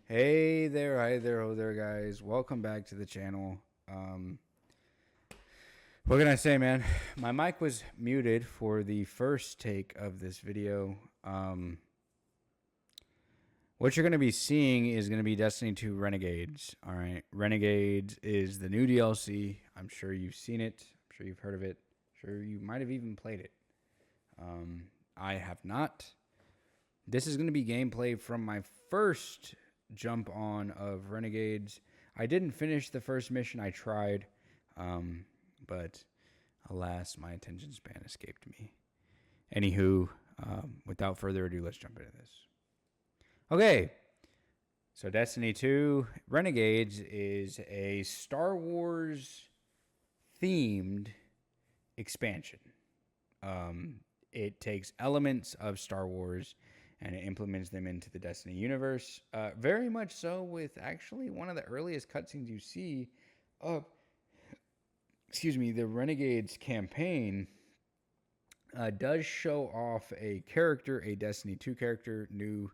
Hey there, hi there, oh there, guys. Welcome back to the channel. What can I say, man? My mic was muted for the first take of this video. What you're going to be seeing is going to be Destiny 2 Renegades. All right, Renegades is the new DLC. I'm sure you've seen it. I'm sure you've heard of it. I'm sure you might have even played it. I have not. This is going to be gameplay from my first jump on of Renegades. I didn't finish the first mission. I tried, but alas, my attention span escaped me. Anywho, without further ado, let's jump into this. Okay, so Destiny 2 Renegades is a Star Wars themed expansion. It takes elements of Star Wars and it implements them into the Destiny universe. Very much so, with actually one of the earliest cutscenes you see of, the Renegades campaign does show off a character, a Destiny 2 character, new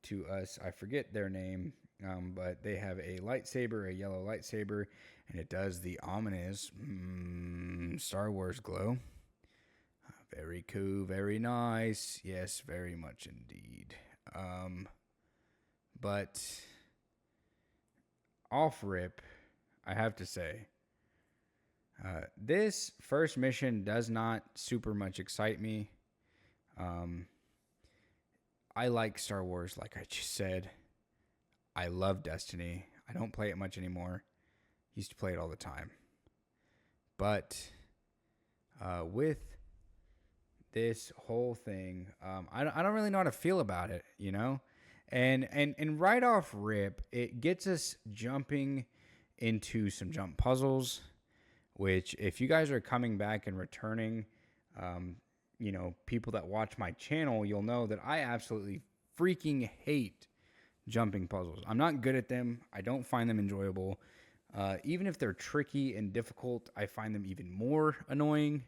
to us. I forget their name, but they have a lightsaber, a yellow lightsaber, and it does the ominous Star Wars glow. Very cool, very nice. Yes, very much indeed. But off rip, I have to say, this first mission does not super much excite me. I like Star Wars, like I just said. I love Destiny. I don't play it much anymore. Used to play it all the time. But with this whole thing, I don't really know how to feel about it, you know? And right off rip, it gets us jumping into some jump puzzles, which if you guys are coming back and returning, people that watch my channel, you'll know that I absolutely freaking hate jumping puzzles. I'm not good at them. I don't find them enjoyable. Even if they're tricky and difficult, I find them even more annoying.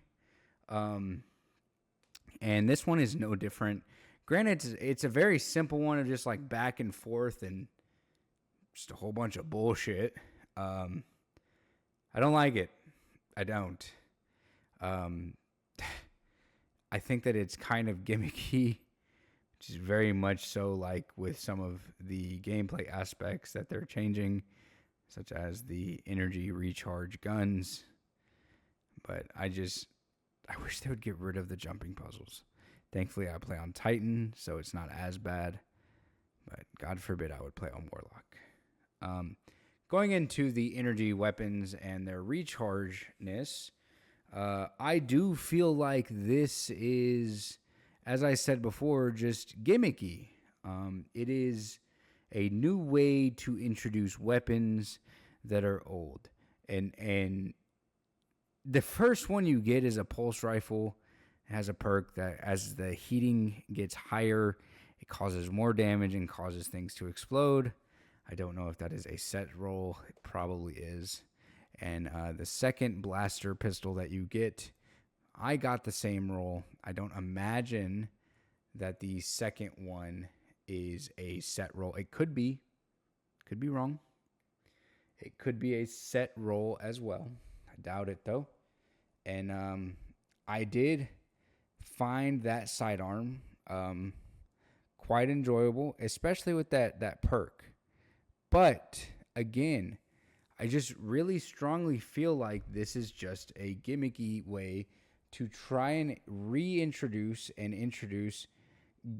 And this one is no different. Granted, it's a very simple one of just like back and forth and just a whole bunch of bullshit. I don't like it. I don't. I think that it's kind of gimmicky, which is very much so like with some of the gameplay aspects that they're changing, such as the energy recharge guns. But I wish they would get rid of the jumping puzzles. Thankfully, I play on Titan, so it's not as bad. But God forbid I would play on Warlock. Going into the energy weapons and their rechargeness, I do feel like this is, as I said before, just gimmicky. It is a new way to introduce weapons that are old. And the first one you get is a pulse rifle. It has a perk that as the heating gets higher, it causes more damage and causes things to explode. I don't know if that is a set roll. It probably is. And the second blaster pistol that you get, I got the same roll. I don't imagine that the second one is a set roll. It could be. Could be wrong. It could be a set roll as well. I doubt it, though. And I did find that sidearm quite enjoyable, especially with that perk. But, again, I just really strongly feel like this is just a gimmicky way to try and reintroduce and introduce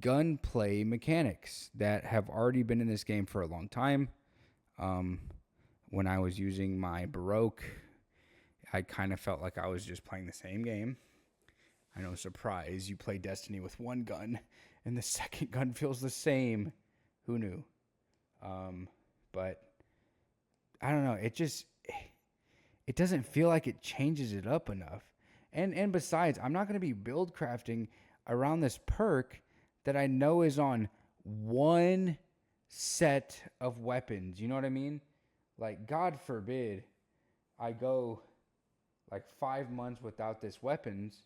gunplay mechanics that have already been in this game for a long time. When I was using my Baroque, I kind of felt like I was just playing the same game. I know, surprise, you play Destiny with one gun and the second gun feels the same. Who knew? But I don't know. It doesn't feel like it changes it up enough. And besides, I'm not going to be build crafting around this perk that I know is on one set of weapons. You know what I mean? Like, God forbid I go like 5 months without these weapons.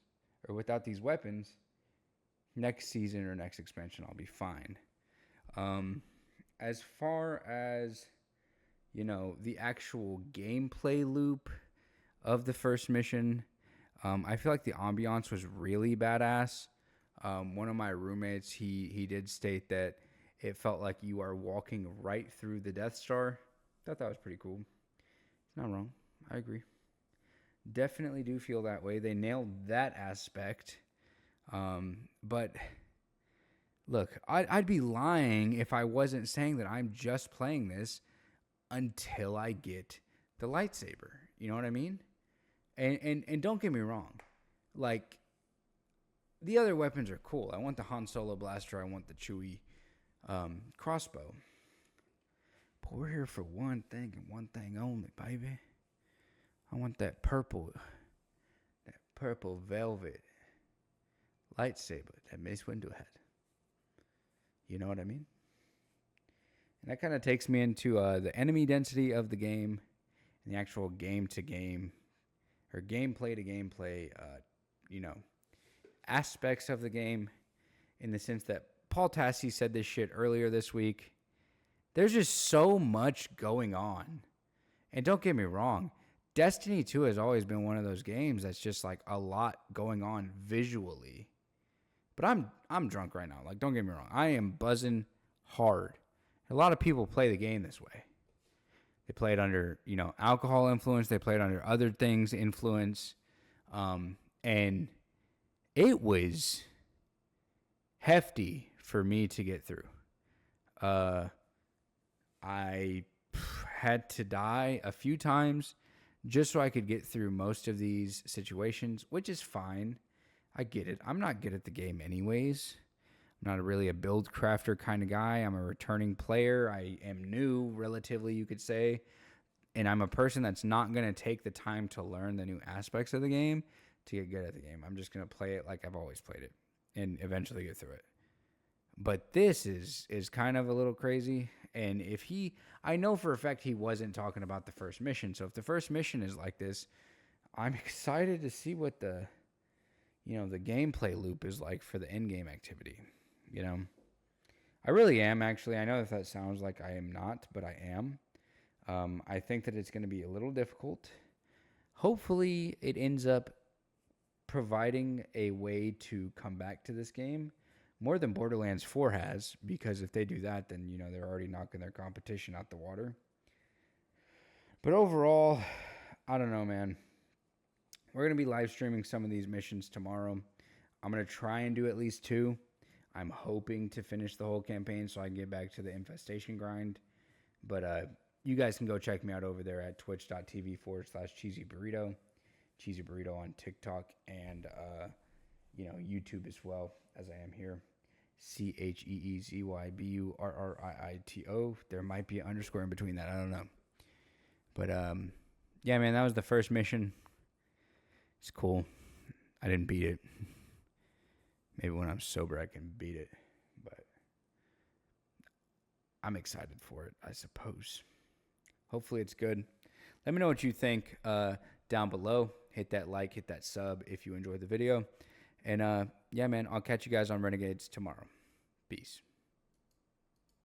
Next season or next expansion, I'll be fine. as far as, the actual gameplay loop of the first mission, I feel like the ambiance was really badass. One of my roommates, he did state that it felt like you are walking right through the Death Star. Thought that was pretty cool. It's not wrong. I agree. Definitely do feel that way. They nailed that aspect. But look, I'd be lying if I wasn't saying that I'm just playing this until I get the lightsaber. You know what I mean? And don't get me wrong. Like, the other weapons are cool. I want the Han Solo blaster. I want the Chewie crossbow. But we're here for one thing and one thing only, baby. I want that purple velvet lightsaber that Mace Windu had. You know what I mean? And that kind of takes me into the enemy density of the game and the actual game to game or gameplay to gameplay, aspects of the game, in the sense that Paul Tassi said this shit earlier this week. There's just so much going on. And don't get me wrong, Destiny 2 has always been one of those games that's just like a lot going on visually. But I'm drunk right now. Like, don't get me wrong. I am buzzing hard. A lot of people play the game this way. They play it under, alcohol influence. They play it under other things influence. And it was hefty for me to get through. I had to die a few times just so I could get through most of these situations, which is fine. I get it. I'm not good at the game anyways. I'm not really a build crafter kind of guy. I'm a returning player. I am new, relatively, you could say. And I'm a person that's not going to take the time to learn the new aspects of the game to get good at the game. I'm just going to play it like I've always played it and eventually get through it. But this is kind of a little crazy. And I know for a fact he wasn't talking about the first mission. So if the first mission is like this, I'm excited to see what the gameplay loop is like for the in-game activity. I really am, actually. I know that sounds like I am not, but I am. I think that it's going to be a little difficult. Hopefully it ends up providing a way to come back to this game more than Borderlands 4 has, because if they do that, then, they're already knocking their competition out the water. But overall, I don't know, man. We're going to be live streaming some of these missions tomorrow. I'm going to try and do at least 2. I'm hoping to finish the whole campaign so I can get back to the infestation grind. But you guys can go check me out over there at twitch.tv/Cheesy Burrito. Cheesy Burrito on TikTok and, YouTube as well, as I am here. CheezyBurrito. There might be an underscore in between that. I don't know. But, yeah, man, that was the first mission. It's cool. I didn't beat it. Maybe when I'm sober I can beat it. But I'm excited for it, I suppose. Hopefully it's good. Let me know what you think down below. Hit that like, hit that sub if you enjoyed the video. And, yeah, man, I'll catch you guys on Renegades tomorrow. Peace.